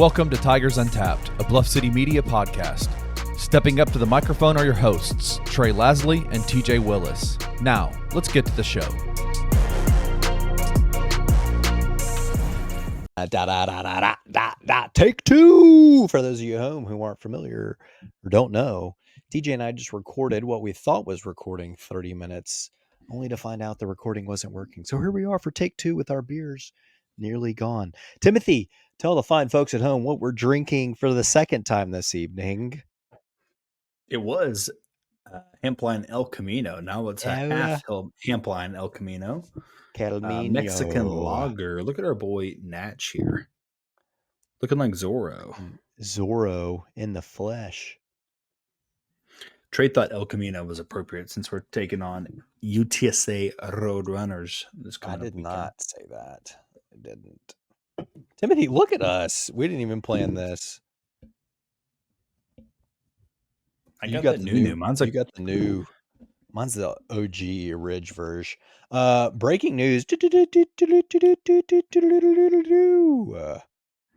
Welcome to Tigers Untapped, a Bluff City media podcast. Stepping up to the microphone are your hosts, Trey Lasley and TJ Willis. Now, let's get to the show. Take two. For those of you at home who aren't familiar or don't know, TJ and I just recorded what we thought was recording 30 minutes, only to find out the recording wasn't working. So here we are for take two with our beers nearly gone. Timothy, tell the fine folks at home what we're drinking for the second time this evening. It was Hampline El Camino. Now it's a half Hampline El Camino. Mexican lager. Look at our boy Natch here. Looking like Zorro. Zorro in the flesh. Trey thought El Camino was appropriate since we're taking on UTSA Roadrunners this coming I did weekend. not say that. I didn't. Timothy, look at us. We didn't even plan this. You got the new. Mine's like, you got the new. Mine's the OG Ridge version. Breaking news. I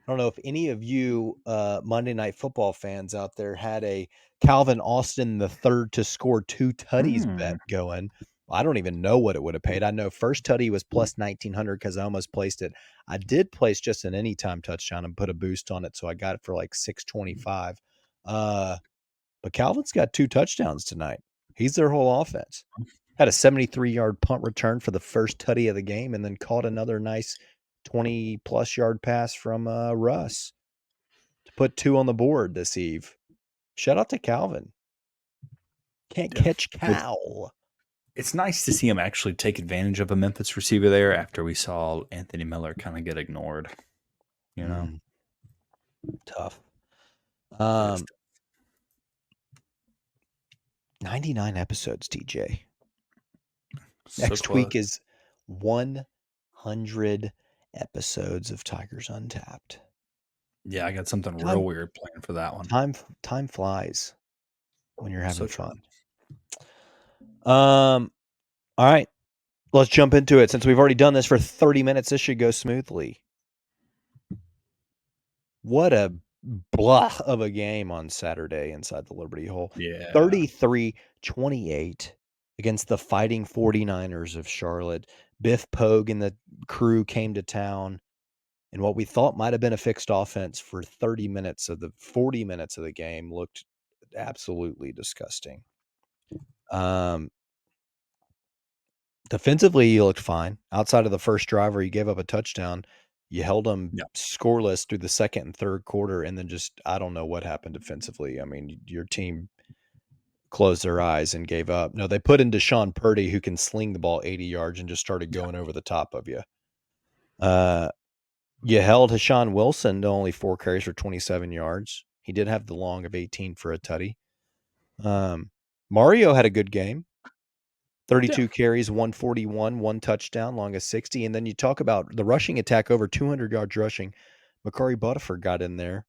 don't know if any of you Monday Night Football fans out there had a Calvin Austin III to score 2 tutties bet going. I don't even know what it would have paid. I know first tutty was plus 1,900 because I almost placed it. I did place just an anytime touchdown and put a boost on it, so I got it for like 625. But Calvin's got 2 touchdowns tonight. He's their whole offense. Had a 73-yard punt return for the first tutty of the game and then caught another nice 20-plus yard pass from Russ to put 2 on the board this eve. Shout out to Calvin. Can't catch Cal. It's nice to see him actually take advantage of a Memphis receiver there after we saw Anthony Miller kind of get ignored. You know? Tough. 99 episodes, DJ. Next week is 100 episodes of Tigers Untapped. Yeah, I got something real weird planned for that one. Time flies when you're having fun. All right, let's jump into it. Since we've already done this for 30 minutes, this should go smoothly. What a blah of a game on Saturday inside the Liberty Hole. Yeah. 33-28 against the Fighting 49ers of Charlotte. Biff Pogue and the crew came to town, and what we thought might have been a fixed offense for 40 minutes of the game looked absolutely disgusting. Defensively, you looked fine. Outside of the first drive where you gave up a touchdown, you held them scoreless through the second and third quarter, and then just, I don't know what happened defensively. I mean, your team closed their eyes and gave up. No, they put in Deshaun Purdy, who can sling the ball 80 yards, and just started going over the top of you. You held Hashawn Wilson to only 4 carries for 27 yards. He did have the long of 18 for a tutty. Mario had a good game. 32 carries, 141, 1 touchdown, long as 60. And then you talk about the rushing attack, over 200 yards rushing. Makari Butterford got in there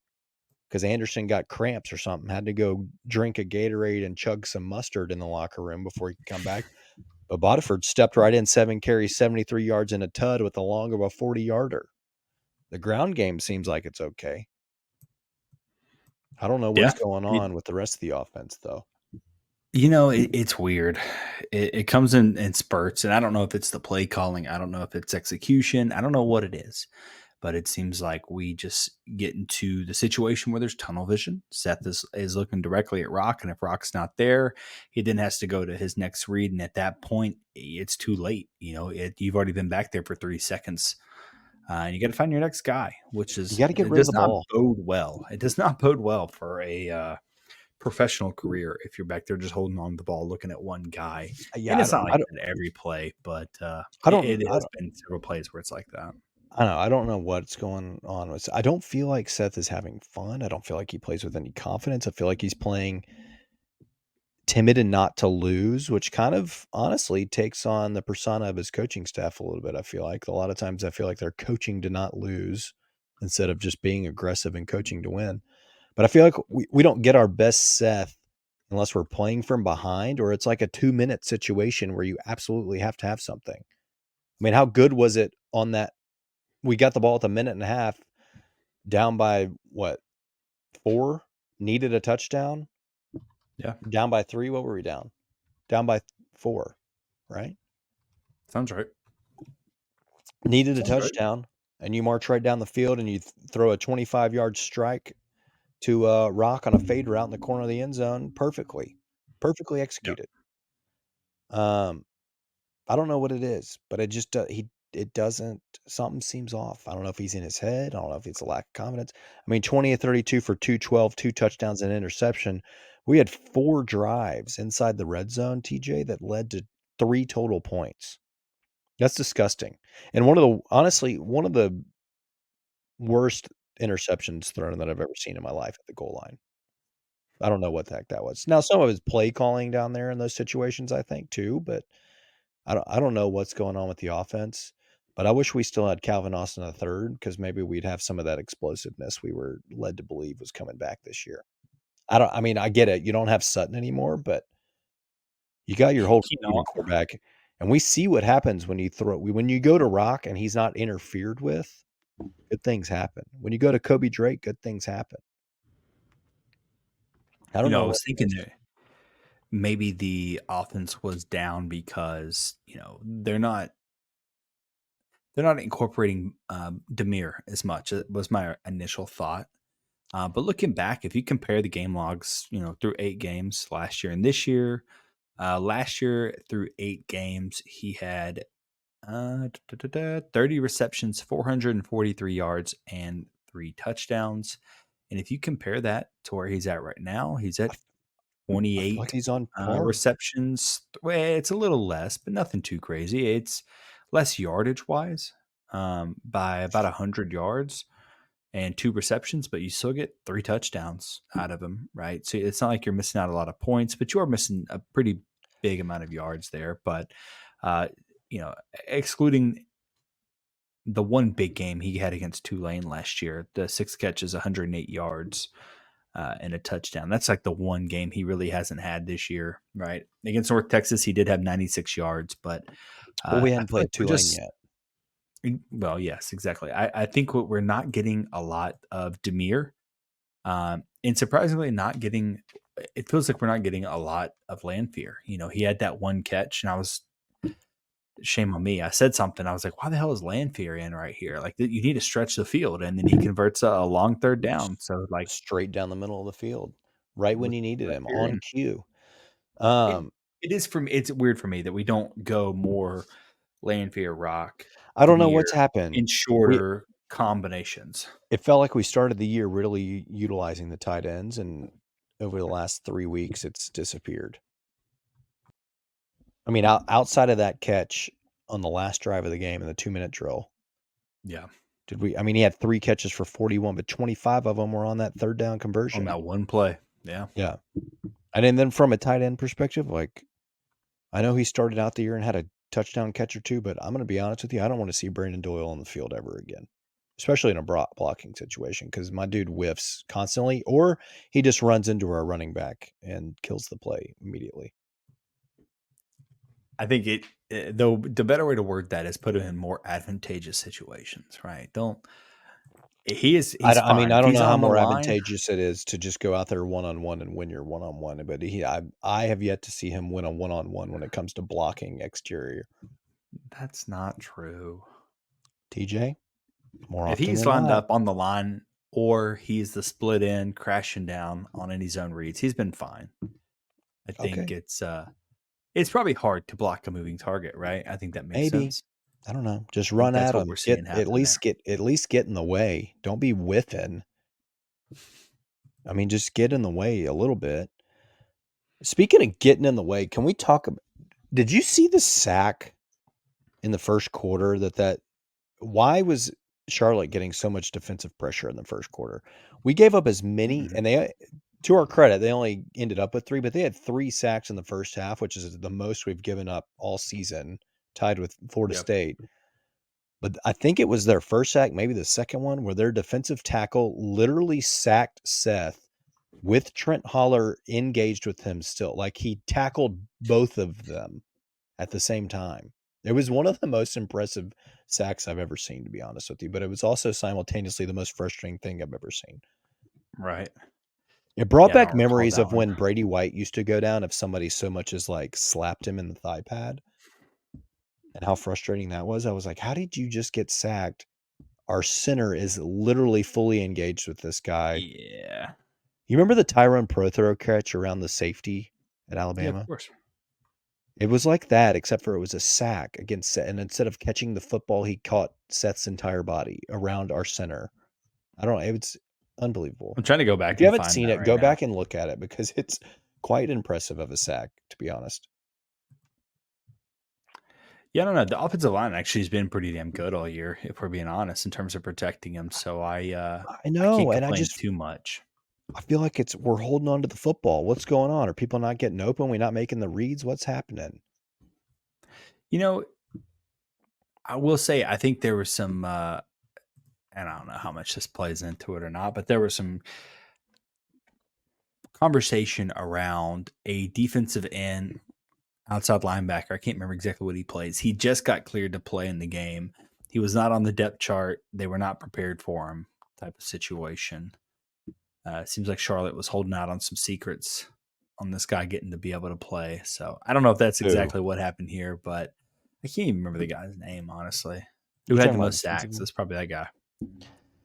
because Anderson got cramps or something, had to go drink a Gatorade and chug some mustard in the locker room before he could come back. But Butterford stepped right in, 7 carries, 73 yards in a tud with a long of a 40-yarder. The ground game seems like it's okay. I don't know what's going on with the rest of the offense, though. You know, it's weird. It comes in spurts, and I don't know if it's the play calling. I don't know if it's execution. I don't know what it is, but it seems like we just get into the situation where there's tunnel vision. Seth is looking directly at Rock, and if Rock's not there, he then has to go to his next read, and at that point, it's too late. You know, you've already been back there for 3 seconds, and you got to find your next guy, which is, you got to get rid of the ball. Bode well. It does not bode well for a professional career if you're back there just holding on to the ball, looking at one guy. Yeah, and it's not like that every play, but it has been several plays where it's like that. I don't know what's going on with. I don't feel like Seth is having fun. I don't feel like he plays with any confidence. I feel like he's playing timid and not to lose, which kind of honestly takes on the persona of his coaching staff a little bit. I feel like a lot of times they're coaching to not lose instead of just being aggressive and coaching to win. But I feel like we don't get our best Seth unless we're playing from behind, or it's like a 2-minute situation where you absolutely have to have something. I mean, how good was it on that? We got the ball at the minute and a half. down by what, 4, needed a touchdown. Yeah. Down by 3. What were we down? Down by 4, right? Sounds right. Needed a Sounds right. touchdown, and you march right down the field and you throw a 25-yard strike to Rock on a fade route in the corner of the end zone perfectly Yep. executed. I don't know what it is, but it just it doesn't. Something seems off. I don't know if he's in his head. I don't know if it's a lack of confidence. I mean, 20 of 32 for 212, 2 touchdowns and interception. We had 4 drives inside the red zone, TJ, that led to 3 total points. That's disgusting. And honestly, one of the worst interceptions thrown that I've ever seen in my life at the goal line. I don't know what the heck that was. Now, some of it's play calling down there in those situations, I think, too, but I don't know what's going on with the offense, but I wish we still had Calvin Austin III because maybe we'd have some of that explosiveness we were led to believe was coming back this year. I mean, I get it. You don't have Sutton anymore, but you got your whole You know, receiving core back, and we see what happens when you go to Rock and he's not interfered with, good things happen. When you go to Kobe Drake, good things happen. I don't I know was what it thinking is. that maybe the offense was down because they're not incorporating Demir as much. It was my initial thought. But looking back, if you compare the game logs, through 8 games last year and this year, last year through 8 games, he had 30 receptions, 443 yards, and 3 touchdowns. And if you compare that to where he's at right now, he's at I feel like 28 he's on par. receptions. Well, it's a little less, but nothing too crazy. It's less yardage wise, by about 100 yards and 2 receptions, but you still get 3 touchdowns out of him, right? So it's not like you're missing out a lot of points, but you are missing a pretty big amount of yards there. But, uh, excluding the one big game he had against Tulane last year, the 6 catches, 108 yards, and a touchdown. That's like the one game he really hasn't had this year, right? Against North Texas, he did have 96 yards, but Well, we I hadn't feel like played we're Tulane just yet. well, yes, exactly. I think we're not getting a lot of Demir, and surprisingly, not getting. It feels like we're not getting a lot of Landfear. He had that one catch, and I was shame on me. I said something. I was like, "Why the hell is Landfear in right here? Like, you need to stretch the field." And then he converts a long third down. So, like, Straight down the middle of the field, right when with you needed him, Landfear on in. cue. It Um, it is for me. It's weird for me that we don't go more Landfear Rock I don't know Demir what's happened. in shorter combinations. It felt like we started the year really utilizing the tight ends, and over the last 3 weeks, it's disappeared. I mean, outside of that catch on the last drive of the game in the 2-minute drill, Yeah, I mean, he had 3 catches for 41, but 25 of them were on that third down on conversion. that one play. Yeah. Yeah. And then from a tight end perspective, like, I know he started out the year and had a touchdown catch or 2, but I'm gonna be honest with you, I don't wanna see Brandon Doyle on the field ever again, especially in a blocking situation, because my dude whiffs constantly, or he just runs into our running back and kills the play immediately. I think though the better way to word that is put him in more advantageous situations, right? Don't he's I mean, fine I if don't he's know how on the more line. advantageous it is to just go out there one-on-one and win your one-on-one, but I have yet to see him win a one-on-one when it comes to blocking exterior. That's not true. TJ, more If often he's than lined not. up on the line or he's the split end crashing down on any zone reads, he's been fine. I think Okay, it's probably hard to block a moving target, right? I think that makes maybe. sense. I don't know. Just I think run that's at what him. we're seeing happen there. At least get in the way. Don't be whiffing. I mean, just get in the way a little bit. Speaking of getting in the way, can we talk about, did you see the sack in the first quarter why was Charlotte getting so much defensive pressure in the first quarter? We gave up as many, Mhm. and to our credit, they only ended up with 3, but they had 3 sacks in the first half, which is the most we've given up all season, tied with Florida Yep. State. But I think it was their first sack, maybe the second one, where their defensive tackle literally sacked Seth with Trent Holler engaged with him still. Like he tackled both of them at the same time. It was one of the most impressive sacks I've ever seen, to be honest with you, but it was also simultaneously the most frustrating thing I've ever seen. Right. It brought Yeah, I back don't recall memories that of one. when Brady White used to go down if somebody so much as like slapped him in the thigh pad, and how frustrating that was. I was like, how did you just get sacked? Our center is literally fully engaged with this guy. Yeah. You remember the Tyrone Prothero catch around the safety at Yeah, of Alabama? course. It was like that, except for it was a sack against Seth, and instead of catching the football, he caught Seth's entire body around our center. I don't know. It was unbelievable. I'm trying to go If back you and haven't find seen that it, right go now. back and look at it because it's quite impressive of a sack, to be honest. Yeah, I don't know. The offensive line actually has been pretty damn good all year, if we're being honest, in terms of protecting him. So I I can't know, and complain too much. I feel like we're holding on to the football. What's going on? Are people not getting open? We're not making the reads? What's happening? You know, I will say I think there was some and I don't know how much this plays into it or not, but there was some conversation around a defensive end outside linebacker. I can't remember exactly what he plays. He just got cleared to play in the game. He was not on the depth chart. They were not prepared for him, type of situation. It seems like Charlotte was holding out on some secrets on this guy getting to be able to play. So I don't know if that's Who? exactly what happened here, but I can't even remember the guy's name, honestly. Who You had talking the about most sacks? defensively? That's probably that guy.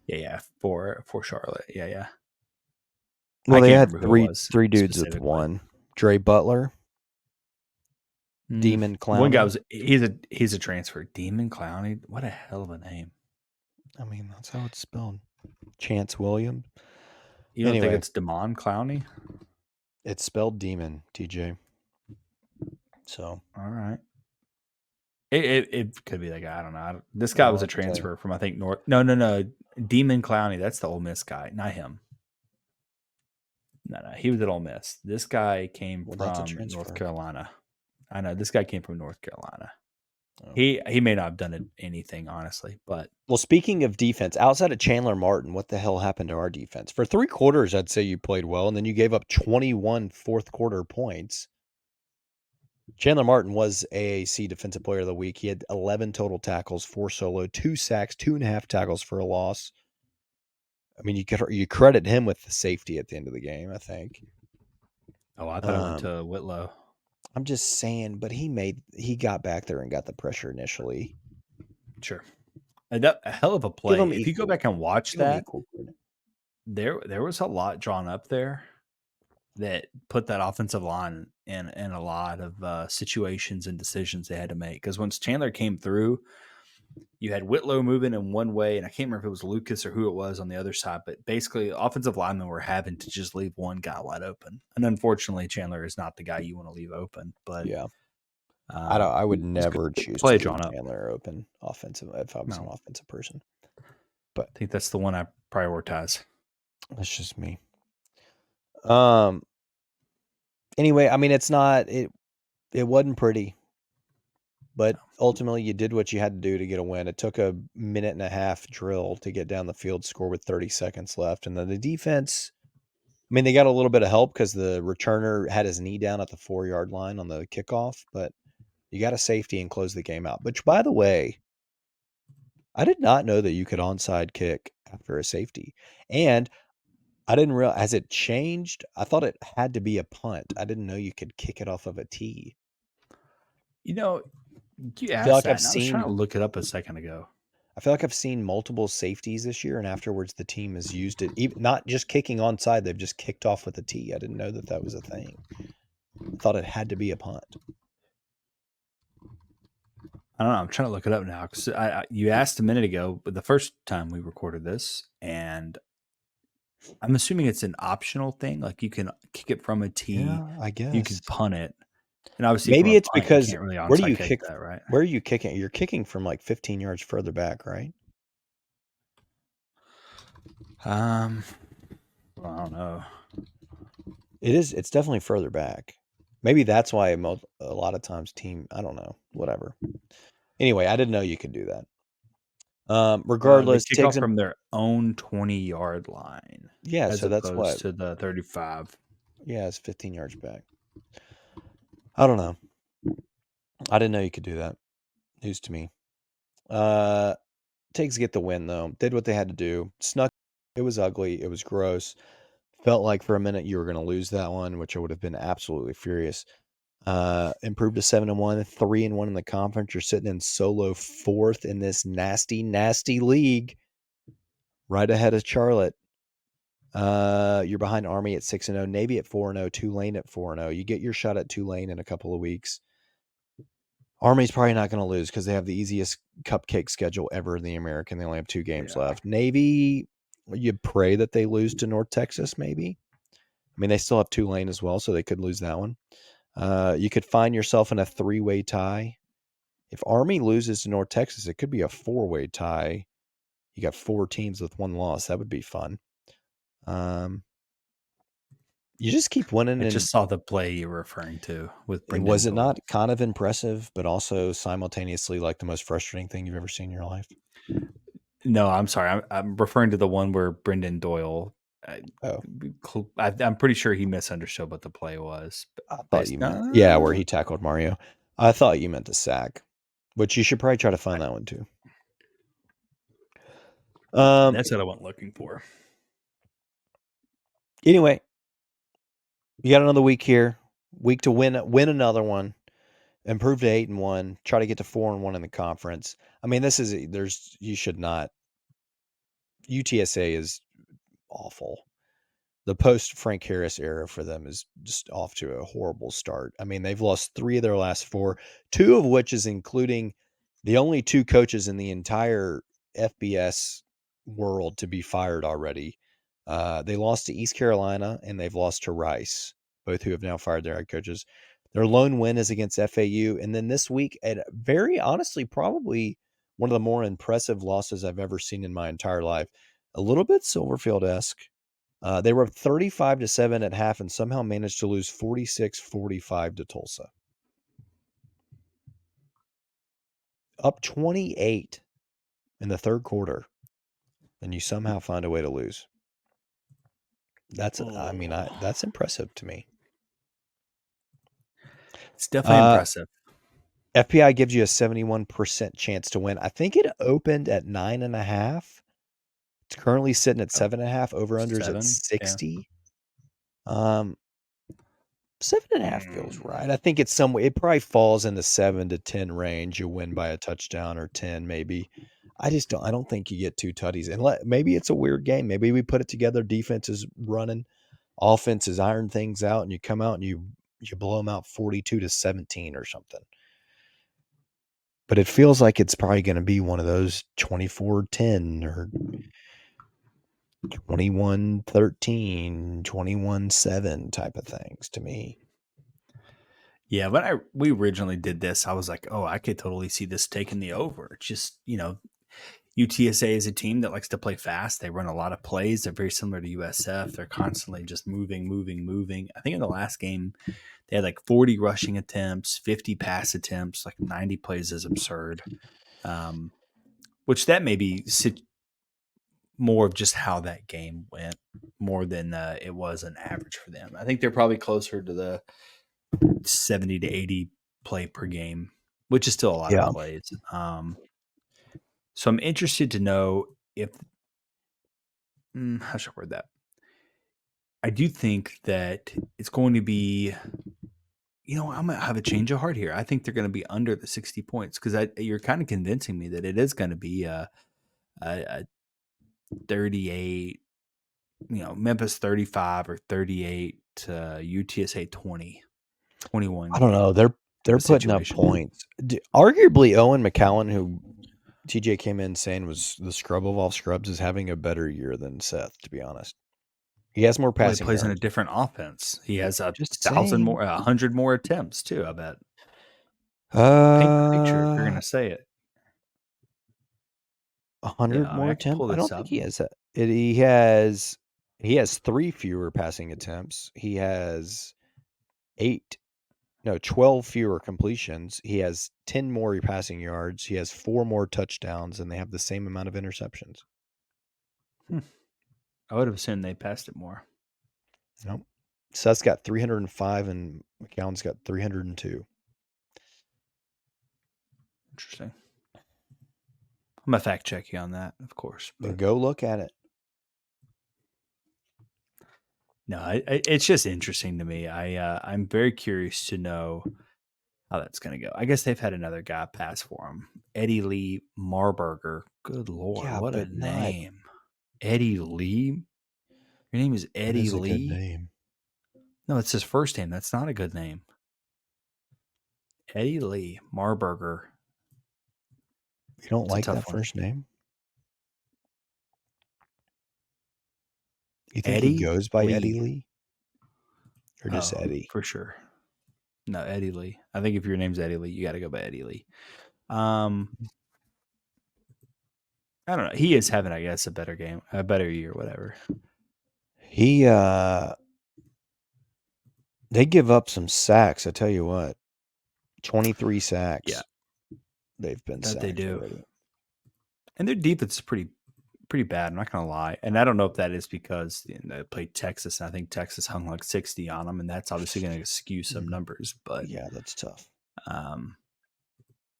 Yeah, for Charlotte. Yeah. Well, I they can't had remember who it was three dudes with specifically. one. Dre Butler, Demon One guy Clowney. was he's a transfer. Demon Clowney. What a hell of a name. I mean, that's how it's spelled. Chance Williams. You don't think Anyway. it's Damon Clowney? It's spelled demon, TJ. So All right. It could be that guy. I don't know. This guy was a transfer from I think North. No. Demon Clowney. That's the Ole Miss guy, not him. No. He was at Ole Miss. This guy came from North Carolina. I know this guy came from North Carolina. Oh. He may not have done anything, honestly, but well, speaking of defense, outside of Chandler Martin, what the hell happened to our defense? For 3 quarters, I'd say you played well, and then you gave up 21 fourth quarter points. Chandler Martin was AAC Defensive Player of the Week. He had 11 total tackles, 4 solo, 2 sacks, 2.5 tackles for a loss. I mean, you credit him with the safety at the end of the game, I think. Oh, I thought it went to Whitlow. I'm just saying, but he got back there and got the pressure initially. Sure. A hell of a play. If you go back and watch that, there was a lot drawn up there that put that offensive line in a lot of situations and decisions they had to make. Because once Chandler came through, you had Whitlow moving in one way, and I can't remember if it was Lucas or who it was on the other side, but basically offensive linemen were having to just leave one guy wide open. And unfortunately, Chandler is not the guy you want to leave open. But yeah, I would never choose to leave Chandler open offensive if I was an offensive person. But I think that's the one I prioritize. That's just me. Anyway, I mean, it wasn't pretty, but ultimately you did what you had to do to get a win. It took a 1.5-minute drill to get down the field, score with 30 seconds left. And then the defense, I mean, they got a little bit of help because the returner had his knee down at the 4-yard line on the kickoff, but you got a safety and close the game out. Which, by the way, I did not know that you could onside kick after a safety. And I didn't realize, has it changed? I thought it had to be a punt. I didn't know you could kick it off of a tee. You know, you asked that, I was trying to look it up a second ago. I feel like I've seen multiple safeties this year, and afterwards the team has used it. Even, not just kicking onside, they've just kicked off with a tee. I didn't know that was a thing. I thought it had to be a punt. I don't know. I'm trying to look it up now because you asked a minute ago, but the first time we recorded this, and I'm assuming it's an optional thing. Like you can kick it from a tee. Yeah, I guess you could punt it, and obviously maybe it's punt, because you can't really where do you kick that, right? Where are you kicking? You're kicking from like 15 yards further back, right? Well, I don't know. It's definitely further back. Maybe that's why a lot of times I don't know, whatever. Anyway, I didn't know you could do that. Regardless, they kick off from their own 20-yard line. Yeah, so that's what to the 35. Yeah, it's 15 yards back. I don't know. I didn't know you could do that. News to me. Takes get the win though. Did what they had to do. Snuck. It was ugly. It was gross. Felt like for a minute you were going to lose that one, which I would have been absolutely furious. Improved to 7-1, 3-1 in the conference. You're sitting in solo 4th in this nasty, nasty league, right ahead of Charlotte. You're behind Army at 6-0, Navy at 4-0, Tulane at 4-0. You get your shot at Tulane in a couple of weeks. Army's probably not going to lose because they have the easiest cupcake schedule ever in the American. They only have 2 games left. Navy, you pray that they lose to North Texas, maybe. I mean, they still have Tulane as well, so they could lose that one. You could find yourself in a 3-way tie. If Army loses to North Texas, it could be a 4-way tie. You got 4 teams with 1 loss. That would be fun. You just keep winning. I just saw the play you're referring to with Brendan Was it Doyle. not kind of impressive, but also simultaneously like the most frustrating thing you've ever seen in your life? No, I'm sorry. I'm referring to the one where Brendan Doyle. I'm pretty sure he misunderstood what the play was. I thought you meant, yeah, where he tackled Mario. I thought you meant the sack, which you should probably try to find that one too. That's what I went looking for. Anyway, you got another week here. Week to win another one. Improve to 8-1. Try to get to 4-1 in the conference. I mean, you should not. UTSA is awful. The post Frank Harris era for them is just off to a horrible start. I mean, they've lost 3 of their last 4, 2 of which is including the only 2 coaches in the entire FBS world to be fired already. They lost to East Carolina and they've lost to Rice, both who have now fired their head coaches. Their lone win is against FAU. And then this week, and very honestly, probably one of the more impressive losses I've ever seen in my entire life. A little bit Silverfield-esque. They were up 35-7 at half and somehow managed to lose 46-45 to Tulsa. Up 28 in the third quarter, and you somehow find a way to lose. That's impressive to me. It's definitely impressive. FPI gives you a 71% chance to win. I think it opened at 9.5. It's currently sitting at 7.5. Over-unders at 60. Yeah. 7.5 feels right. I think it's it probably falls in the 7 to 10 range. You win by a touchdown or 10, maybe. I don't think you get 2 tutties. And maybe it's a weird game. Maybe we put it together. Defense is running, offense is iron things out, and you come out and you blow them out 42-17 or something. But it feels like it's probably going to be one of those 24-10 or 21-13, 21-7 type of things to me. Yeah, when we originally did this, I was like, oh, I could totally see this taking the over. It's just, UTSA is a team that likes to play fast. They run a lot of plays. They're very similar to USF. They're constantly just moving. I think in the last game, they had like 40 rushing attempts, 50 pass attempts, like 90 plays is absurd. Which that may be more of just how that game went more than it was an average for them. I think they're probably closer to the 70 to 80 play per game, which is still a lot of plays. So I'm interested to know if how should I word that? I do think that it's going to be, I'm going to have a change of heart here. I think they're going to be under the 60 points because you're kind of convincing me that it is going to be a 38, Memphis 35 or 38 to UTSA 21. I don't know. They're putting up points. Arguably, Owen McCowan, who TJ came in saying was the scrub of all scrubs, is having a better year than Seth, to be honest. He has more passing. He plays in a different offense. He has 100 more attempts too, I bet. Paint the picture if you're going to say it. 100 more attempts? I don't think he has that. He has 3 fewer passing attempts. He has 12 fewer completions. He has 10 more passing yards. He has 4 more touchdowns, and they have the same amount of interceptions. I would have assumed they passed it more. Nope. Seth's got 305, and McCown's got 302. Interesting. I'm gonna fact check you on that, of course. Then But go look at it. no, it's just interesting to me. I'm very curious to know how that's gonna go. I guess they've had another guy pass for him, Eddie Lee Marburger. Good Lord, Yeah, what a but not. name, Eddie Lee. Your name is That Eddie is a good Lee. name. No, it's his first name. That's not a good name. Eddie Lee Marburger. You don't It's a like tough that one. first name? You think he Eddie goes by Eddie Lee. Lee? Or just Eddie? For sure. No, Eddie Lee. I think if your name's Eddie Lee, you got to go by Eddie Lee. I don't know. He is having, I guess, a better year, whatever. They give up some sacks, I tell you what. 23 sacks. Yeah. They've been That sacked they do. already. And their defense is pretty bad. I'm not going to lie. And I don't know if that is because they played Texas, and I think Texas hung like 60 on them, and that's obviously going to skew some numbers. But yeah, that's tough.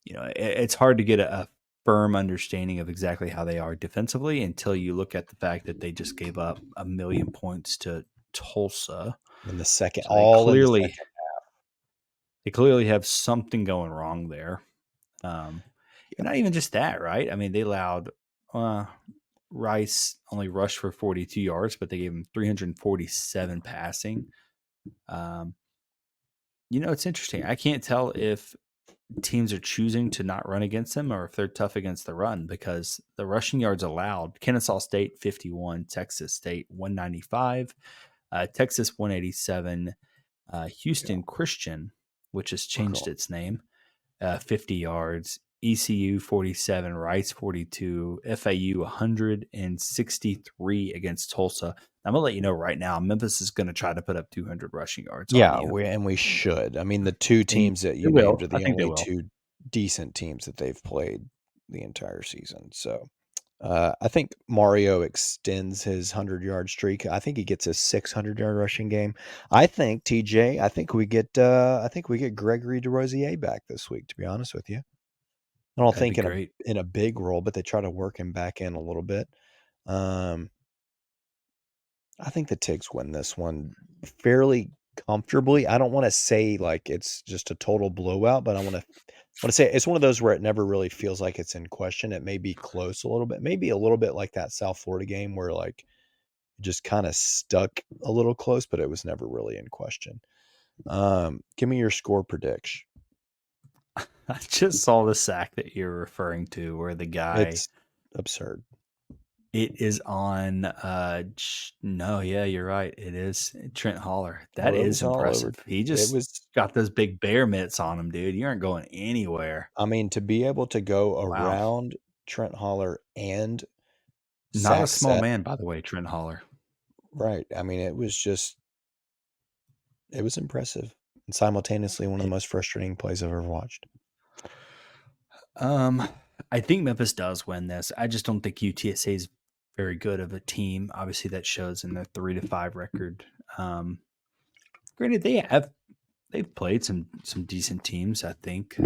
It's hard to get a firm understanding of exactly how they are defensively until you look at the fact that they just gave up 1 million points to Tulsa. In the second, So in the second half. They clearly have something going wrong there. And not even just that, right? I mean, they allowed Rice only rushed for 42 yards, but they gave him 347 passing. It's interesting. I can't tell if teams are choosing to not run against them or if they're tough against the run because the rushing yards allowed, Kennesaw State 51, Texas State 195, Texas 187, Houston Christian, which has changed its name, 50 yards, ECU 47, Rice 42, FAU 163 against Tulsa. I'm going to let you know right now, Memphis is going to try to put up 200 rushing yards on you. We should. I mean, the two teams that you named are the only two decent teams that they've played the entire season. So I think Mario extends his 100-yard streak. I think he gets a 600-yard rushing game. I think TJ. We get Gregory DeRosier back this week. To be honest with you, I don't think in a big role, but they try to work him back in a little bit. I think the Tigs win this one fairly comfortably. I don't want to say like it's just a total blowout, but I want to say it's one of those where it never really feels like it's in question. It may be close a little bit, maybe a little bit like that South Florida game where like it just kind of stuck a little close, but it was never really in question. Give me your score prediction. I just saw the sack that you're referring to where the guy... It's absurd. It is on... no, yeah, you're right. It is Trent Holler. That is impressive. He just got those big bear mitts on him, dude. You aren't going anywhere. I mean, to be able to go around Trent Holler and... Not a small man, by the way, Trent Holler. Right. I mean, it was impressive and simultaneously one of the most frustrating plays I've ever watched. I think Memphis does win this. I just don't think UTSA is very good of a team. Obviously, that shows in their 3-5 record. Granted, they've played some decent teams. I think,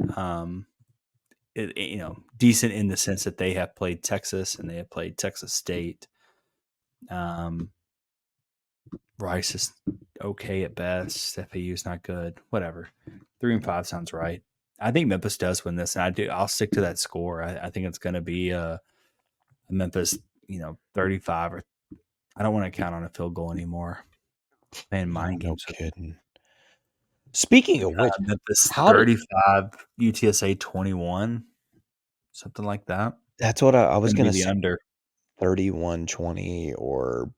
decent in the sense that they have played Texas and they have played Texas State. Rice is okay at best. FAU is not good. Whatever. 3-5 sounds right. I think Memphis does win this, and I'll stick to that score. I think it's going to be a Memphis, 35 or I don't want to count on a field goal anymore. Playing mind games. No kidding. Speaking of which, Memphis 35, UTSA 21, something like that. That's what I was going to say. Under 31-20 or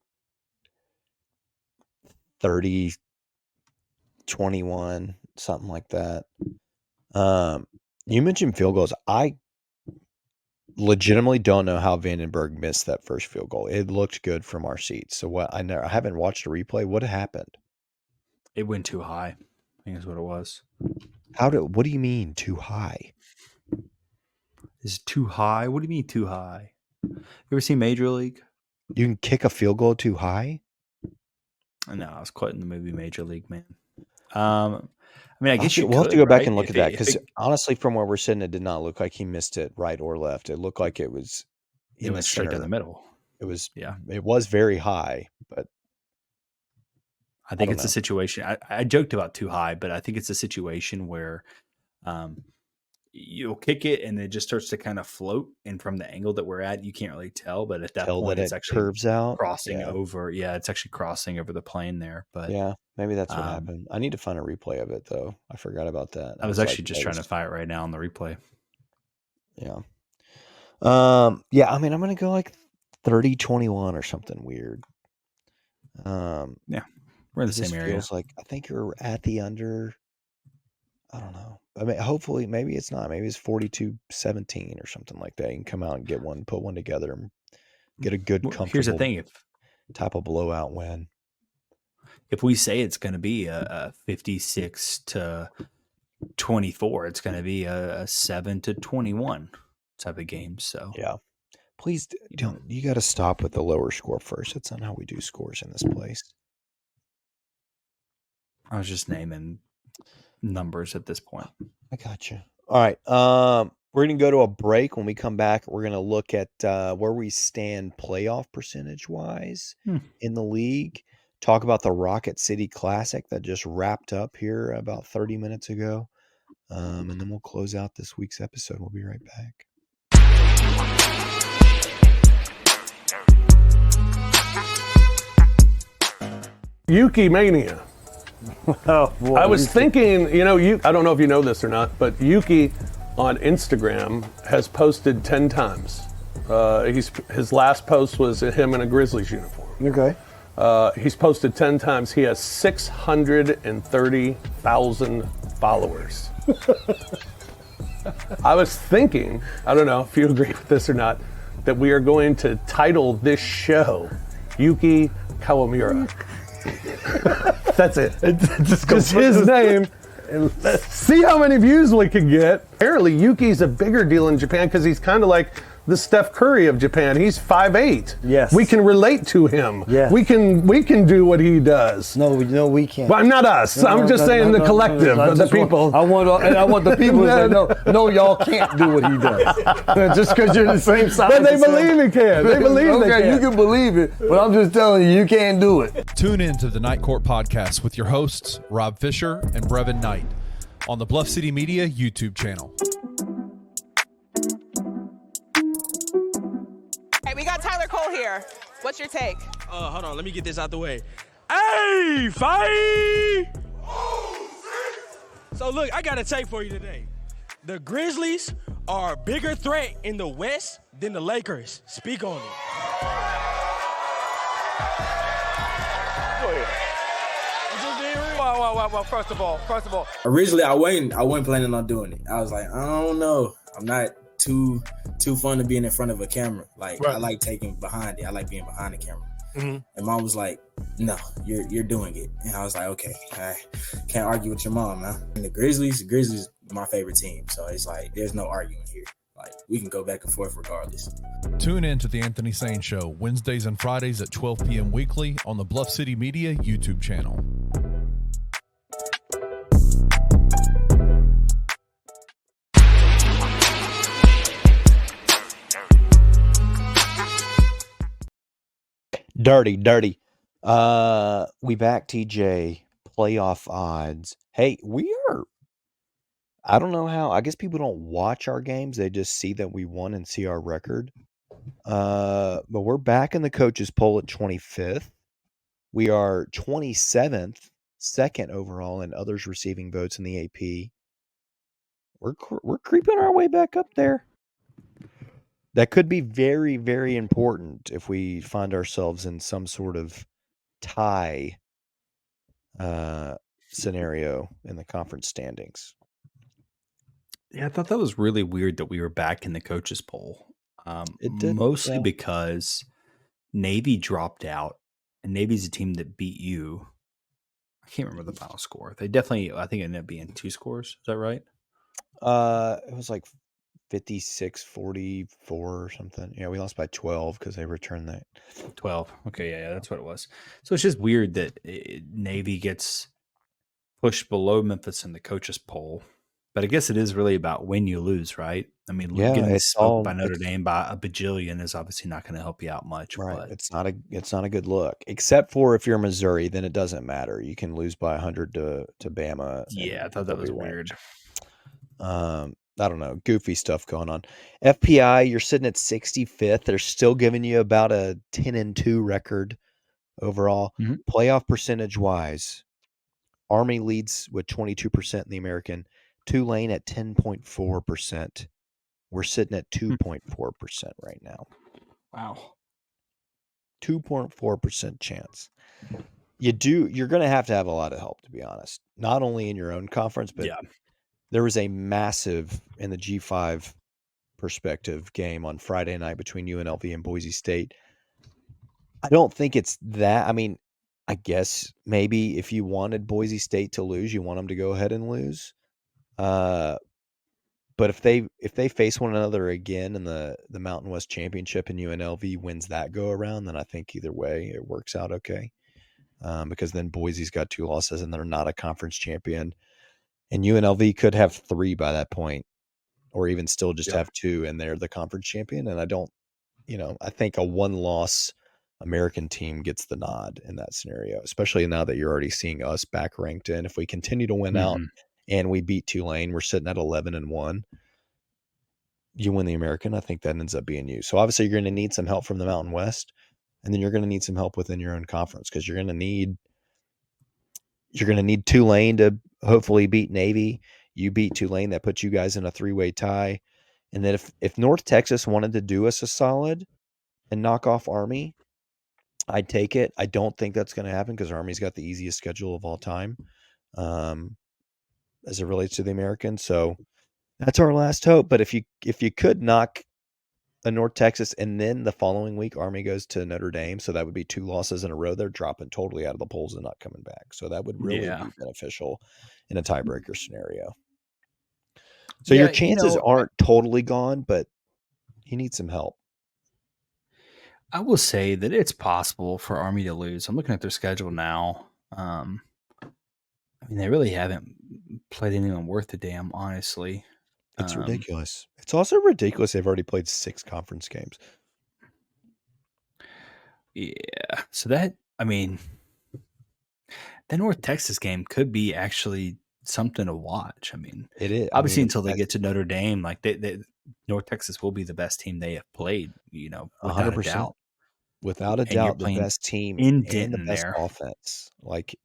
30-21, something like that. You mentioned field goals. I legitimately don't know how Vandenberg missed that first field goal. It looked good from our seats. So I haven't watched a replay. What happened? It went too high, I think is what it was. What do you mean too high? Is it too high? What do you mean too high? You ever seen Major League? You can kick a field goal too high? No, I was quoting the movie Major League, man. I mean, I guess we'll have to could, go back right? and look at that because honestly, from where we're sitting, it did not look like he missed it right or left. It looked like it was in the went straight down the center. middle. It was Yeah. It was very high, but I think don't it's a know. situation. I joked about too high, but I think it's a situation where you'll kick it and it just starts to kind of float. And from the angle that we're at, you can't really tell. But at that tell point, that it's it actually curves out. crossing Yeah. over. Yeah, it's actually crossing over the plane there. But Yeah, maybe that's what happened. I need to find a replay of it though. I forgot about that. I was like, actually just trying to find it right now on the replay. Yeah. Yeah, I mean, I'm going to go like 30-21 or something weird. Yeah, we're in the same area. Feels like I think you're at the under. I don't know. I mean, hopefully, maybe it's not. Maybe it's 42-17 or something like that. You can come out and get one, put one together, and get a good, comfortable. Here's the thing: type of blowout win. If we say it's going to be a 56-24, it's going to be a 7-21 type of game. So yeah, please don't. You got to stop with the lower score first. That's not how we do scores in this place. I was just naming numbers at this point. I got you. All right. We're going to go to a break. When we come back, we're going to look at where we stand playoff percentage wise in the league. Talk about the Rocket City Classic that just wrapped up here about 30 minutes ago. And then we'll close out this week's episode. We'll be right back. Yuki Mania. Oh, boy. I was thinking, I don't know if you know this or not, but Yuki on Instagram has posted 10 times. His last post was him in a Grizzlies uniform. Okay. He's posted 10 times. He has 630,000 followers. I was thinking, I don't know if you agree with this or not, that we are going to title this show Yuki Kawamura. That's it. Just his name. See how many views we can get. Apparently, Yuki's a bigger deal in Japan because he's kind of like the Steph Curry of Japan. He's 5'8". Yes. We can relate to him. Yeah. We can do what he does. No, we can't. Well, not us. I'm just saying the collective, the people. I want the people to say, no, y'all can't do what he does. Just because you're the same size. But they believe he can. They believe okay, they can. you can believe it, but I'm just telling you, you can't do it. Tune in to the Night Court Podcast with your hosts, Rob Fisher and Brevin Knight, on the Bluff City Media YouTube channel. Hey, we got Tyler Cole here. What's your take? Hold on, let me get this out the way. Hey, fight! So look, I got a take for you today. The Grizzlies are a bigger threat in the West than the Lakers. Speak on it. Go ahead. You just did it? Well, first of all. Originally, I wasn't planning on doing it. I was like, I don't know. I'm not too fun to being in front of a camera. Like, right. I like taking behind it. I like being behind the camera. Mm-hmm. And Mom was like, no, you're doing it. And I was like, okay, I can't argue with your mom, man. And the Grizzlies are my favorite team. So it's like, there's no arguing here. Like, we can go back and forth regardless. Tune in to The Anthony Sane Show, Wednesdays and Fridays at 12 p.m. weekly on the Bluff City Media YouTube channel. Dirty. We back, TJ. Playoff odds. Hey, I don't know how. I guess people don't watch our games. They just see that we won and see our record. But we're back in the coaches poll at 25th. We are 27th, second overall in others receiving votes in the AP. We're creeping our way back up there. That could be very, very important if we find ourselves in some sort of tie scenario in the conference standings. Yeah, I thought that was really weird that we were back in the coaches poll. Mostly because Navy dropped out, and Navy's a team that beat you. I can't remember the final score. I think it ended up being 2 scores. Is that right? It was like 56-44 or something. Yeah, we lost by 12 because they returned that. 12. Okay, yeah, that's what it was. So it's just weird that Navy gets pushed below Memphis in the coaches poll. But I guess it is really about when you lose, right? I mean, Yeah, getting it's smoked by all Notre Dame by a bajillion is obviously not going to help you out much. right. But It's not a good look, except for if you're Missouri, then it doesn't matter. You can lose by 100 to Bama, yeah, I and thought that they'll was be weird. ranked. I don't know, goofy stuff going on. FPI, you're sitting at 65th. They're still giving you about a 10-2 record overall. Mhm. Playoff percentage wise, Army leads with 22% in the American. Tulane at 10.4%. We're sitting at 2.4% right now. Wow. 2.4% chance. You're going to have a lot of help, to be honest. Not only in your own conference, but Yeah. there was a massive, in the G5 perspective, game on Friday night between UNLV and Boise State. I don't think it's that. I mean, I guess maybe if you wanted Boise State to lose, you want them to go ahead and lose. But if they face one another again in the Mountain West Championship and UNLV wins that go around, then I think either way it works out okay. Because then Boise's got 2 losses and they're not a conference champion, and UNLV could have 3 by that point, or even still just have 2 and they're the conference champion. And I don't, I think a 1-loss American team gets the nod in that scenario, especially now that you're already seeing us back ranked in. If we continue to win out and we beat Tulane, we're sitting at 11-1. You win the American, I think that ends up being you. So obviously you're going to need some help from the Mountain West, and then you're going to need some help within your own conference, because you're going to need Tulane to hopefully beat Navy. You beat Tulane, that puts you guys in a 3-way tie. And then if North Texas wanted to do us a solid and knock off Army, I'd take it. I don't think that's going to happen, because Army's got the easiest schedule of all time, as it relates to the American. So that's our last hope. But if you could knock a North Texas, and then the following week Army goes to Notre Dame, so that would be 2 losses in a row. They're dropping totally out of the polls and not coming back. So that would really be beneficial in a tiebreaker scenario. So your chances aren't totally gone, but you need some help. I will say that it's possible for Army to lose. I'm looking at their schedule now. I mean, they really haven't played anyone worth a damn, honestly. It's ridiculous. It's also ridiculous they've already played 6 conference games. Yeah. So that, I mean, the North Texas game could be actually something to watch. I mean, it is. Obviously, until they get to Notre Dame, like North Texas will be the best team they have played, without 100%. a doubt. Without a doubt, the best team in and Denton the best there. offense. Like,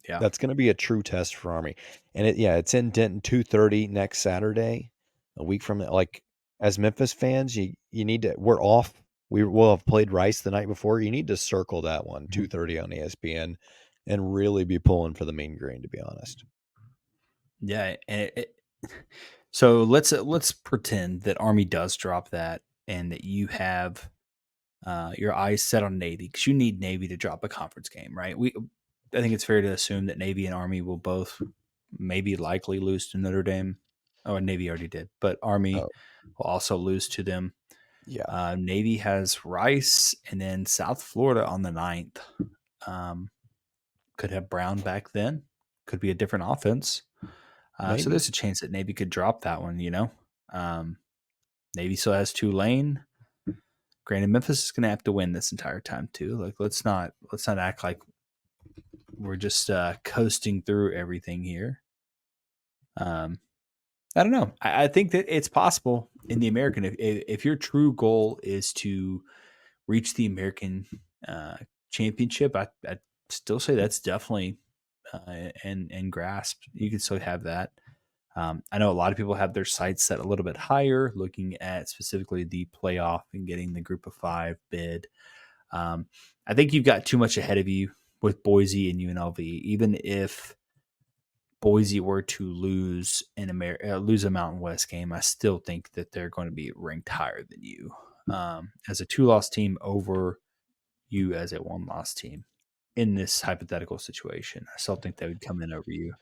that's going to be a true test for Army. And it's in Denton, 2:30 next Saturday, a week from, like, as Memphis fans, you need to, we're off. We will have played Rice the night before. You need to circle that one, 2:30 on ESPN, and really be pulling for the mean green, to be honest. Yeah. And so let's pretend that Army does drop that, and that you have your eyes set on Navy, because you need Navy to drop a conference game, right? I think it's fair to assume that Navy and Army will both maybe likely lose to Notre Dame. Oh, Navy already did, but Army will also lose to them. Yeah. Navy has Rice and then South Florida on the 9th. Could have Brown back then. Could be a different offense. So there's a chance that Navy could drop that one, Navy still has Tulane. Granted, Memphis is going to have to win this entire time too. Like, let's not act like we're just coasting through everything here. I don't know. I think that it's possible in the American. If your true goal is to reach the American championship, I'd still say that's definitely in grasp. You can still have that. I know a lot of people have their sights set a little bit higher, looking at specifically the playoff and getting the group of 5 bid. I think you've got too much ahead of you with Boise and UNLV. Even if Boise were to lose lose a Mountain West game, I still think that they're going to be ranked higher than you as a 2-loss team over you as a 1-loss team. In this hypothetical situation, I still think they would come in over you.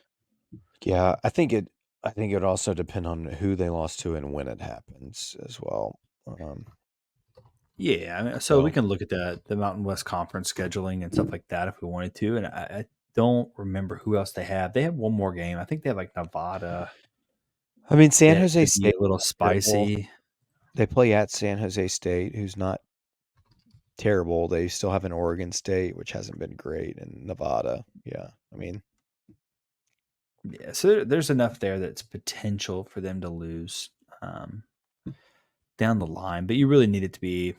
Yeah, I think it would also depend on who they lost to and when it happens as well. Yeah, so we can look at the Mountain West Conference scheduling and stuff like that if we wanted to, and don't remember who else they have. They have one more game. I think they have like Nevada. I mean, San that Jose could be State, a little spicy. they play at San Jose State, who's not terrible. They still have an Oregon State, which hasn't been great, and Nevada. Yeah, I mean, Yeah, so there's enough there that's potential for them to lose down the line. But you really need it to be.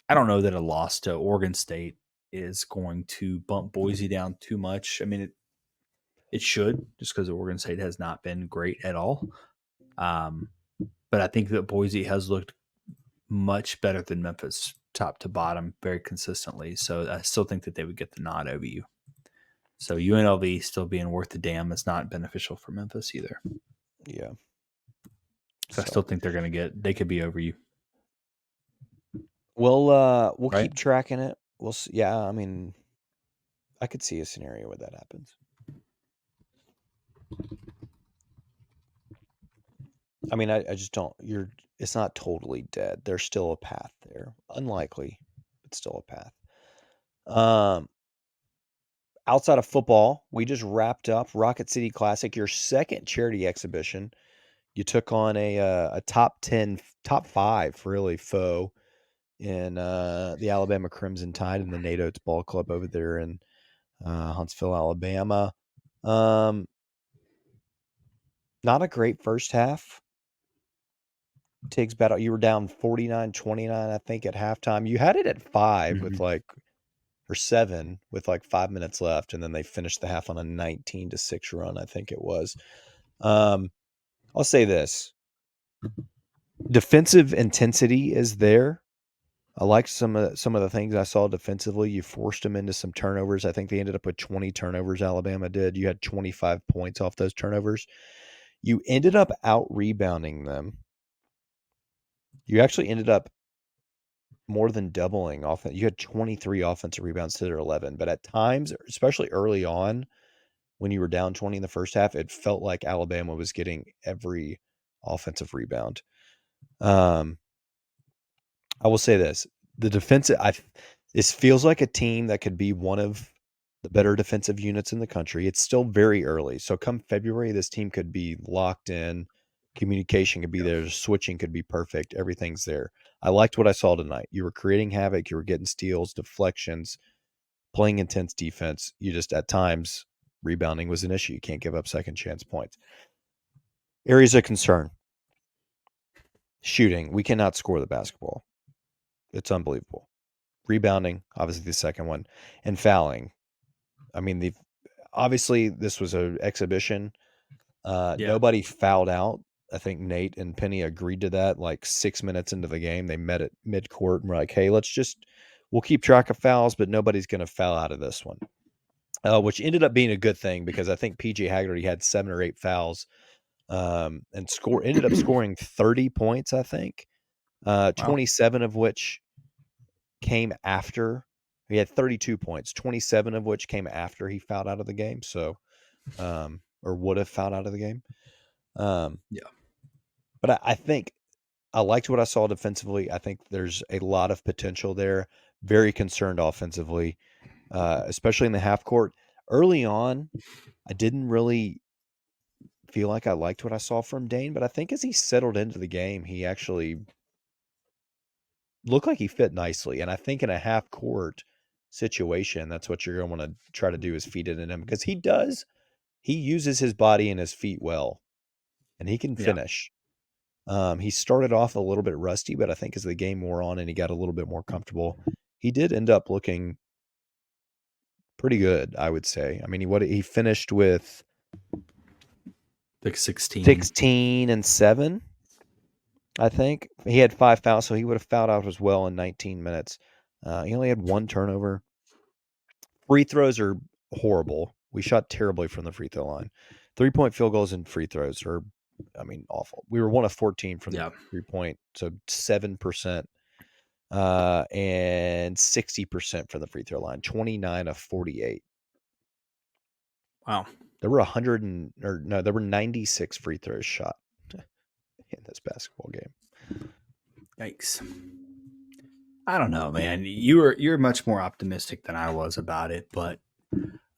I don't know that a loss to Oregon State is going to bump Boise down too much. I mean, it should, just because Oregon State has not been great at all. But I think that Boise has looked much better than Memphis, top to bottom, very consistently. So I still think that they would get the nod over you. So UNLV still being worth the damn is not beneficial for Memphis either. yeah. So I still think they could be over you. We'll Right? keep tracking it. We'll see. Yeah, I mean, I could see a scenario where that happens. I mean, I just don't. It's not totally dead. There's still a path there. Unlikely, but still a path. Outside of football, we just wrapped up Rocket City Classic, your second charity exhibition. You took on a top 5 really foe in the Alabama Crimson Tide and the NATO Ball Club over there in Huntsville, Alabama. Not a great first half. Tiggs battle. You were down 49-29, I think, at halftime. You had it at 5 with or 7 with 5 minutes left, and then they finished the half on a 19-6 run, I think it was. I'll say this. Defensive intensity is there. I liked some of the things I saw defensively. You forced them into some turnovers. I think they ended up with 20 turnovers, Alabama did. You had 25 points off those turnovers. You ended up out-rebounding them. You actually ended up more than doubling offense. You had 23 offensive rebounds to their 11. But at times, especially early on, when you were down 20 in the first half, it felt like Alabama was getting every offensive rebound. I will say this. The defensive, this feels like a team that could be one of the better defensive units in the country. It's still very early. So come February, this team could be locked in. Communication could be there. Switching could be perfect. Everything's there. I liked what I saw tonight. You were creating havoc. You were getting steals, deflections, playing intense defense. You just, at times, rebounding was an issue. You can't give up second chance points. Areas of concern. Shooting. We cannot score the basketball. It's unbelievable. Rebounding, obviously the second one. And fouling. I mean, obviously this was an exhibition. Nobody fouled out. I think Nate and Penny agreed to that 6 minutes into the game. They met at midcourt and were like, hey, we'll keep track of fouls, but nobody's going to foul out of this one. Which ended up being a good thing because I think PJ Haggerty had 7 or 8 fouls and ended up scoring 30 points, I think. 27 of which came after. He had 32 points, 27 of which came after he fouled out of the game. So, or would have fouled out of the game. But I think I liked what I saw defensively. I think there's a lot of potential there. Very concerned offensively, especially in the half court. Early on, I didn't really feel like I liked what I saw from Dane, but I think as he settled into the game, he actually looked like he fit nicely. And I think in a half court situation, that's what you're going to want to try to do is feed it in him because he uses his body and his feet well, and he can finish. He started off a little bit rusty, but I think as the game wore on and he got a little bit more comfortable, he did end up looking pretty good, I would say. I mean, he finished with 16 and 7, I think. He had 5 fouls, so he would have fouled out as well in 19 minutes. He only had 1 turnover. Free throws are horrible. We shot terribly from the free throw line. 3-point field goals and free throws are, awful. We were 1 of 14 from the 3-point, so 7%, and 60% from the free throw line. 29 of 48. Wow. There were 96 free throws shot in this basketball game. Yikes. I don't know, man. You're much more optimistic than I was about it, but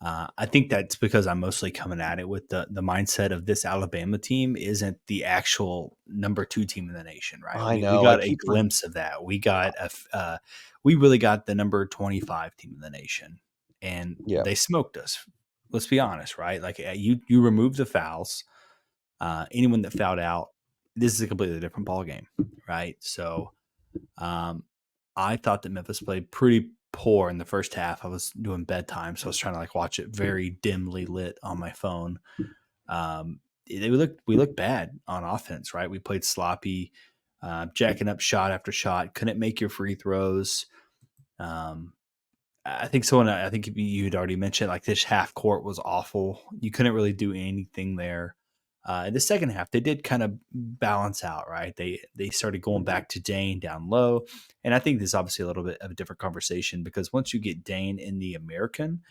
I think that's because I'm mostly coming at it with the mindset of this Alabama team isn't the actual number 2 team in the nation, right? I We know. got a glimpse of that. We got we really got the number 25 team in the nation, and they smoked us. Let's be honest, right? Like you remove the fouls, anyone that fouled out, this is a completely different ball game, right? So, I thought that Memphis played pretty poor in the first half. I was doing bedtime, so I was trying to like watch it very dimly lit on my phone. We looked bad on offense, right? We played sloppy, jacking up shot after shot, couldn't make your free throws. I think you'd already mentioned like this half court was awful. You couldn't really do anything there. In the second half, they did kind of balance out, right? They started going back to Dane down low. And I think this is obviously a little bit of a different conversation because once you get Dane in the American,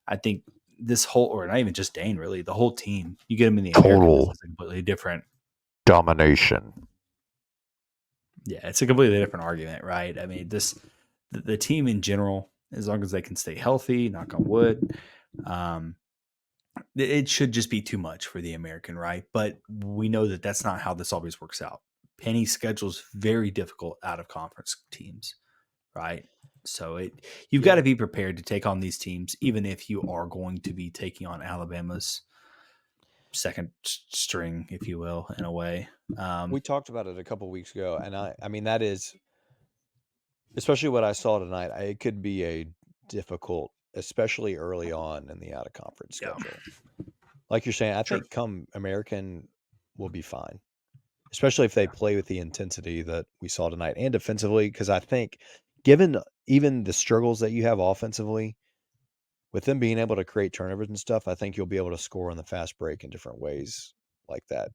I think this whole, or not even just Dane, really, the whole team, you get him in the American, this is a completely different domination. Yeah, it's a completely different argument, right? I mean, the team in general, as long as they can stay healthy, knock on wood, it should just be too much for the American, right? But we know that that's not how this always works out. Penny's schedule is very difficult out of conference teams, right? So you've got to be prepared to take on these teams, even if you are going to be taking on Alabama's second string, if you will, in a way. We talked about it a couple weeks ago, and I mean that is, especially what I saw tonight. It could be a difficult, especially early on in the out of conference schedule. Like you're saying, I think come American will be fine, especially if they play with the intensity that we saw tonight and defensively. Because I think, given even the struggles that you have offensively, with them being able to create turnovers and stuff, I think you'll be able to score on the fast break in different ways like that.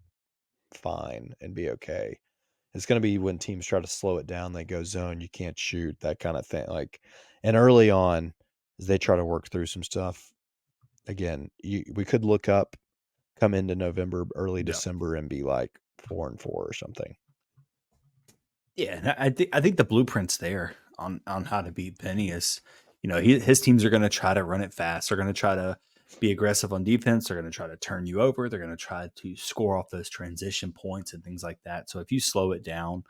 Fine and be okay. It's going to be when teams try to slow it down, they go zone, you can't shoot, that kind of thing. Like, and early on, as they try to work through some stuff, again, we could look up, come into November, early December, and be like 4-4 or something. Yeah, I think the blueprint's there on how to beat Penny. Is his teams are going to try to run it fast. They're going to try to be aggressive on defense. They're going to try to turn you over. They're going to try to score off those transition points and things like that. So if you slow it down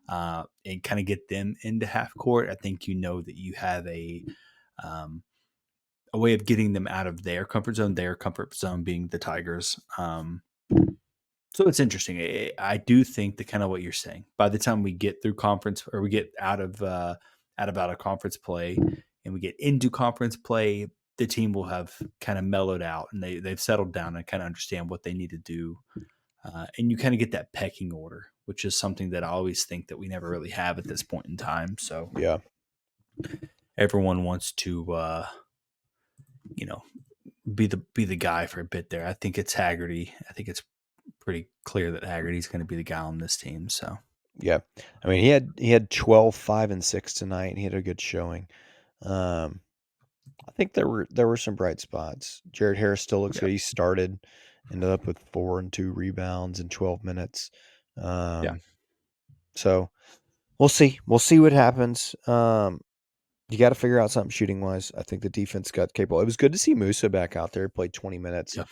and kind of get them into half court, I think that you have a way of getting them out of their comfort zone being the Tigers. So it's interesting. I do think that kind of what you're saying, by the time we get through conference or we get out of conference play and we get into conference play, the team will have kind of mellowed out and they've settled down and kind of understand what they need to do. And you kind of get that pecking order, which is something that I always think that we never really have at this point in time. So yeah, everyone wants to, be the guy for a bit there. I think it's Haggerty. I think it's pretty clear that Haggerty's going to be the guy on this team. So yeah, I mean he had 12, 5, and 6 tonight, and he had a good showing. I think there were some bright spots. Jared Harris still looks good. He started, ended up with 4 and 2 rebounds in 12 minutes. So we'll see. We'll see what happens. You got to figure out something shooting wise. I think the defense got capable. It was good to see Musa back out there. Played 20 minutes. Yeah.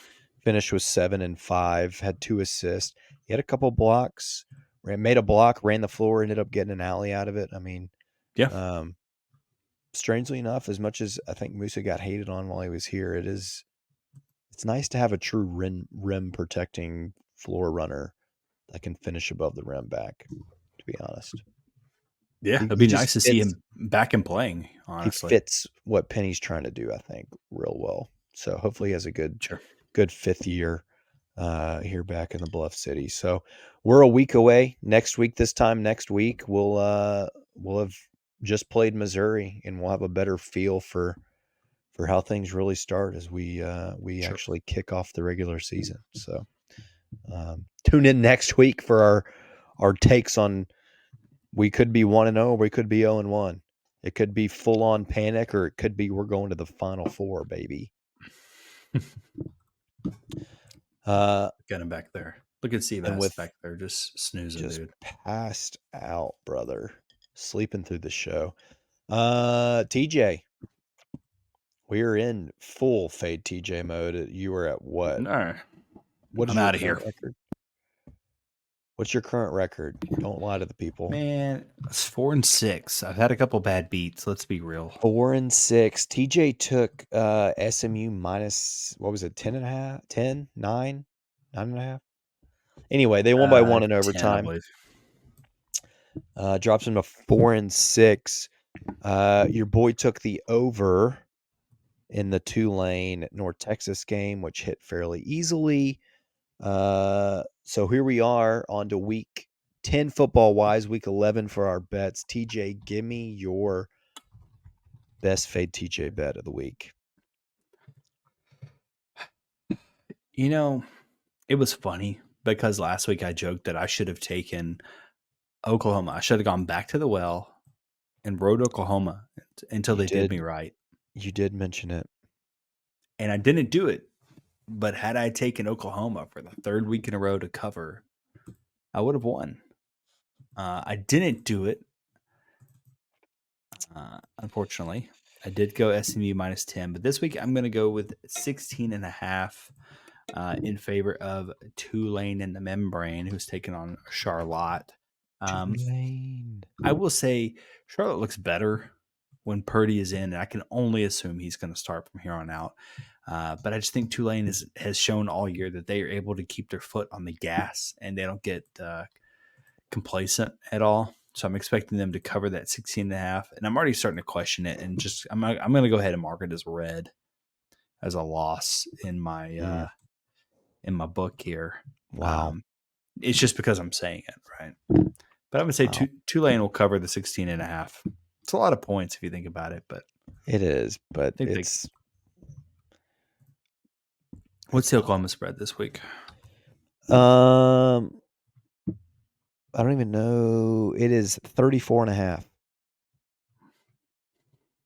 Finished with 7 and 5. Had 2 assists. He had a couple blocks. Made a block. Ran the floor. Ended up getting an alley out of it. I mean, strangely enough, as much as I think Musa got hated on while he was here, it's nice to have a true rim protecting floor runner that can finish above the rim back, to be honest. Yeah, it'd be nice to see him back and playing, honestly. He fits what Penny's trying to do, I think, real well. So hopefully he has a good fifth year here back in the Bluff City. So we're a week away. Next week, we'll have just played Missouri, and we'll have a better feel for how things really start as we actually kick off the regular season. So tune in next week for our takes on. We could be 1-0, we could be 0-1. It could be full on panic, or it could be we're going to the Final Four, baby. Got him back there. Look at Steve back there, just snoozing, just dude. Passed out, brother. Sleeping through the show. TJ, We're in full fade TJ mode. You were at what? No, What is I'm your out of here. current record? What's your current record? Don't lie to the people. Man, it's 4-6. I've had a couple bad beats. Let's be real. 4-6. TJ took SMU minus, what was it, 10.5? 10? 9? 9.5? Anyway, they won by 1 in 10, I overtime. believe. Drops him to 4-6. Your boy took the over in the Tulane North Texas game, which hit fairly easily. So here we are on to week 10 football wise, week 11 for our bets. TJ, give me your best fade TJ bet of the week. You know, it was funny because last week I joked that I should have taken Oklahoma. I should have gone back to the well and rode Oklahoma until they did me right. You did mention it. And I didn't do it. But had I taken Oklahoma for the third week in a row to cover, I would have won. I didn't do it. Unfortunately, I did go SMU minus 10, but this week I'm going to go with 16.5 in favor of Tulane in the membrane, who's taking on Charlotte. Tulane. I will say Charlotte looks better when Purdy is in, and I can only assume he's going to start from here on out. But I just think Tulane has shown all year that they are able to keep their foot on the gas and they don't get complacent at all. So I'm expecting them to cover that 16.5, and I'm already starting to question it. And just I'm going to go ahead and mark it as red, as a loss in my book here. Wow. It's just because I'm saying it, right? But I'm going to say Tulane will cover the 16.5. It's a lot of points if you think about it, but it is. But it's. What's the Oklahoma spread this week? I don't even know. It is 34.5.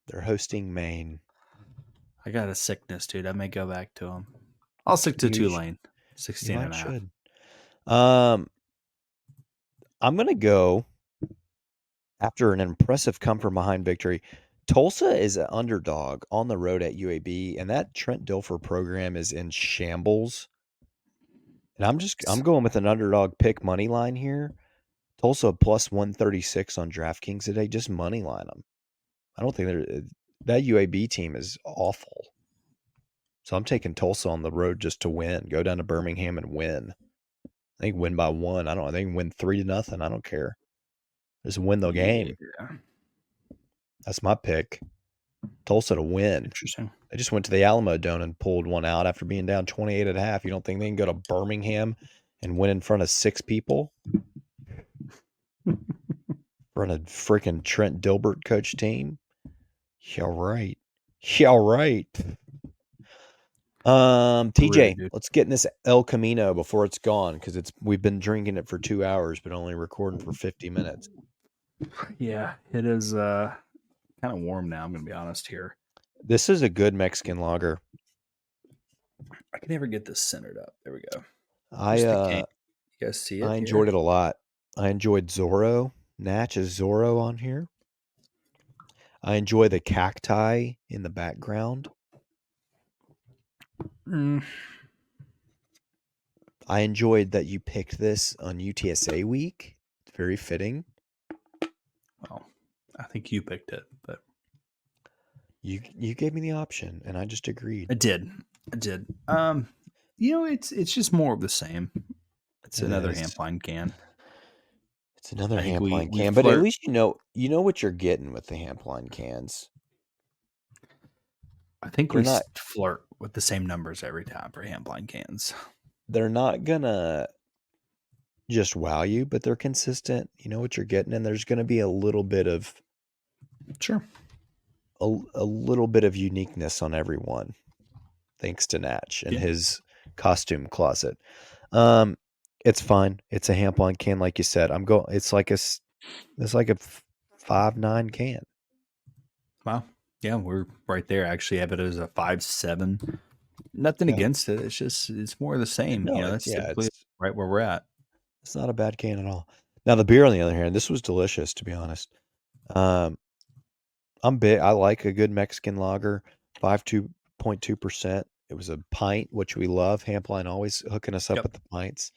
They're hosting Maine. I got a sickness, dude. I may go back to them. I'll stick to Tulane. 16.5. I'm going to go after an impressive come from behind victory. Tulsa is an underdog on the road at UAB, and that Trent Dilfer program is in shambles. And I'm going with an underdog pick money line here. Tulsa plus 136 on DraftKings today. Just money line them. I don't think that UAB team is awful. So I'm taking Tulsa on the road just to win. Go down to Birmingham and win. I think win by 1. I think win 3-0. I don't care. Just win the game. Yeah. That's my pick. Tulsa to win. Interesting. They just went to the Alamo Dome and pulled one out after being down 28.5. You don't think they can go to Birmingham and win in front of 6 people? In front of freaking Trent Dilbert coach team? Yeah, right. Yeah, right. TJ, let's get in this El Camino before it's gone, because we've been drinking it for 2 hours, but only recording for 50 minutes. Yeah, it is kind of warm now, I'm going to be honest here. This is a good Mexican lager. I can never get this centered up. There we go. You guys see it? I enjoyed it a lot. I enjoyed Zorro. Natch is Zorro on here. I enjoy the cacti in the background. I enjoyed that you picked this on UTSA week. It's very fitting. Well, I think you picked it, but you gave me the option, and I just agreed. I did. It's just more of the same. It's another Hampline can. It's another Hampline can, but at least you know what you're getting with the Hampline cans. I think we flirt with the same numbers every time for Hampline cans. They're not gonna just wow you, but they're consistent. You know what you're getting, and there's gonna be a little bit of a little bit of uniqueness on everyone, thanks to Natch and his costume closet. It's fine. It's a Hampline can, like you said. It's like a 5.9 can. Wow. Yeah, we're right there. I actually have it as a 5.7. Nothing against it. It's more of the same. No, that's typically right where we're at. It's not a bad can at all. Now the beer, on the other hand, this was delicious, to be honest. I'm big. I like a good Mexican lager, 5.2%. It was a pint, which we love. Hampline always hooking us up with the pints.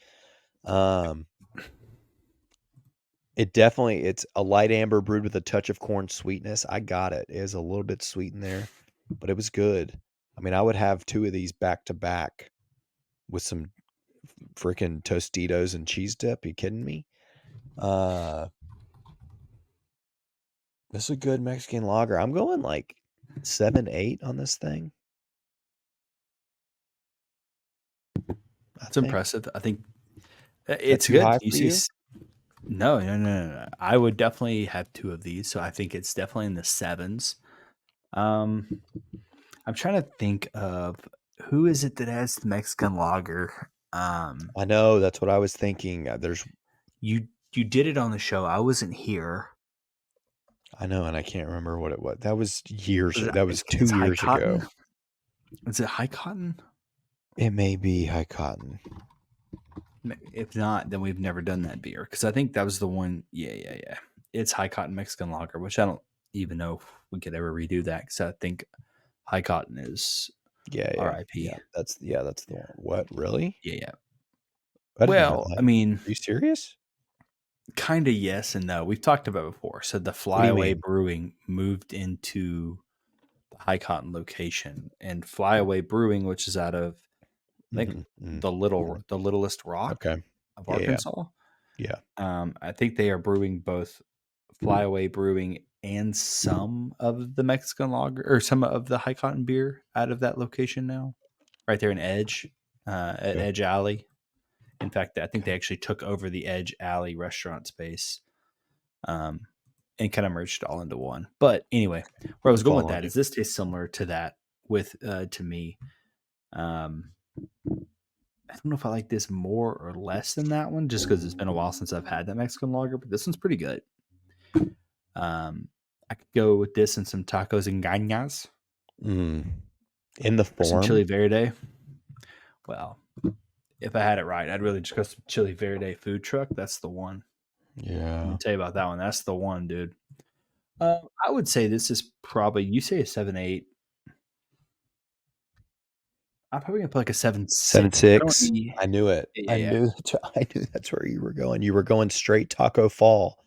It's a light amber brewed with a touch of corn sweetness. I got it. It is a little bit sweet in there, but it was good. I mean, I would have 2 of these back to back with some freaking Tostitos and cheese dip. Are you kidding me? This is a good Mexican lager. I'm going like 7-8 on this thing. That's impressive. I think it's good. High You for see, you? No. I would definitely have 2 of these, so I think it's definitely in the 7s. I'm trying to think of who is it that has the Mexican lager. I know, that's what I was thinking. There's You did it on the show. I wasn't here. I know, and I can't remember what it was. That was years. Was it- That was it's 2 High years Cotton? ago. Is it High Cotton? It may be High Cotton. If not, then we've never done that beer because I think that was the one. Yeah. It's High Cotton Mexican Lager, which I don't even know if we could ever redo that because I think High Cotton is R.I.P. Yeah, that's the one. What, really? Yeah. I didn't know Well, that. I mean, Are you serious? kind of yes and no. We've talked about it before. So the do you Flyaway mean? Brewing moved into the High Cotton location, and Flyaway Brewing, which is out of I think the Littlest Rock of Yeah. Arkansas. Yeah. I think they are brewing both Flyaway Brewing and some of the Mexican lager or some of the High Cotton beer out of that location now, right there in Edge, at Edge Alley. In fact, I think they actually took over the Edge Alley restaurant space, and kind of merged it all into one. But anyway, where I was going with that is this tastes similar to that with to me. I don't know if I like this more or less than that one, just because it's been a while since I've had that Mexican lager, but this one's pretty good. I could go with this and some tacos and gañas. In the form? Some chili verde. Well, if I had it right, I'd really just go some chili verde food truck. That's the one. Yeah. I'll tell you about that one. That's the one, dude. I would say this is probably, you say a 7-8. I'm probably gonna put like a 7.6. 7.6. I knew it. Yeah. I knew that's where you were going. You were going straight Taco Fall.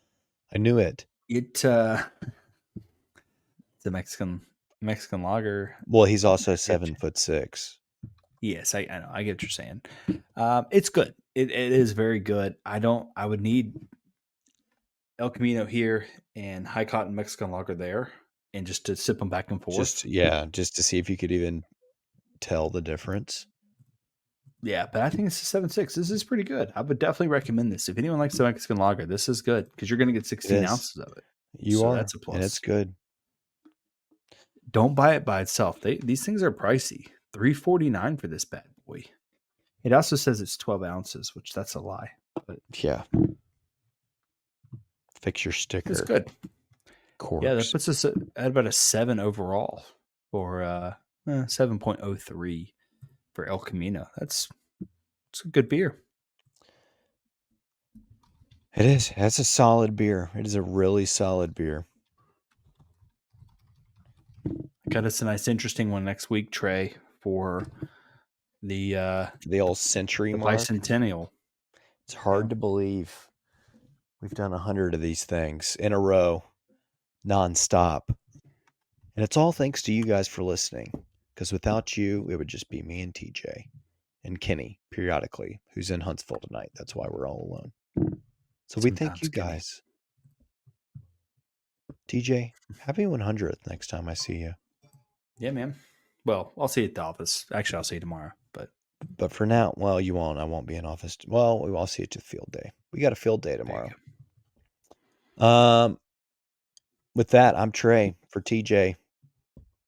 I knew it. It's the Mexican lager. Well, he's also 7'6". Yes, I know. I get what you're saying. It's good. It is very good. I would need El Camino here and High Cotton Mexican lager there, and just to sip them back and forth. Just to see if you could even tell the difference. Yeah, but I think it's a 7.6. This is pretty good. I would definitely recommend this. If anyone likes the Mexican lager, this is good because you're going to get 16 ounces of it. That's a plus. And it's good. Don't buy it by itself. These things are pricey. $3.49 for this bad boy. It also says it's 12 ounces, which that's a lie. But yeah. Fix your sticker. It's good. Corks. Yeah, that puts us at about a 7 overall for 7.03 for El Camino. It's a good beer. It is. That's a solid beer. It is a really solid beer. Got us a nice, interesting one next week, Trey, for the old century mark. Bicentennial. It's hard to believe we've done 100 of these things in a row, nonstop, and it's all thanks to you guys for listening. Because without you, it would just be me and TJ and Kenny periodically, who's in Huntsville tonight. That's why we're all alone. So we thank you guys. TJ, happy 100th next time I see you. Yeah, man. Well, I'll see you at the office. Actually, I'll see you tomorrow. But for now, well, you won't. I won't be in office. Well, I'll see you at the field day. We got a field day tomorrow. With that, I'm Trey for TJ.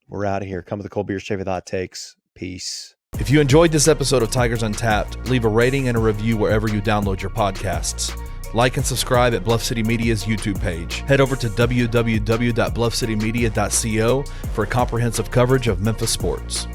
We're out of here. Come with the cold beer, shave with hot takes. Peace. If you enjoyed this episode of Tigers Untapped, leave a rating and a review wherever you download your podcasts. Like and subscribe at Bluff City Media's YouTube page. Head over to www.bluffcitymedia.co for comprehensive coverage of Memphis sports.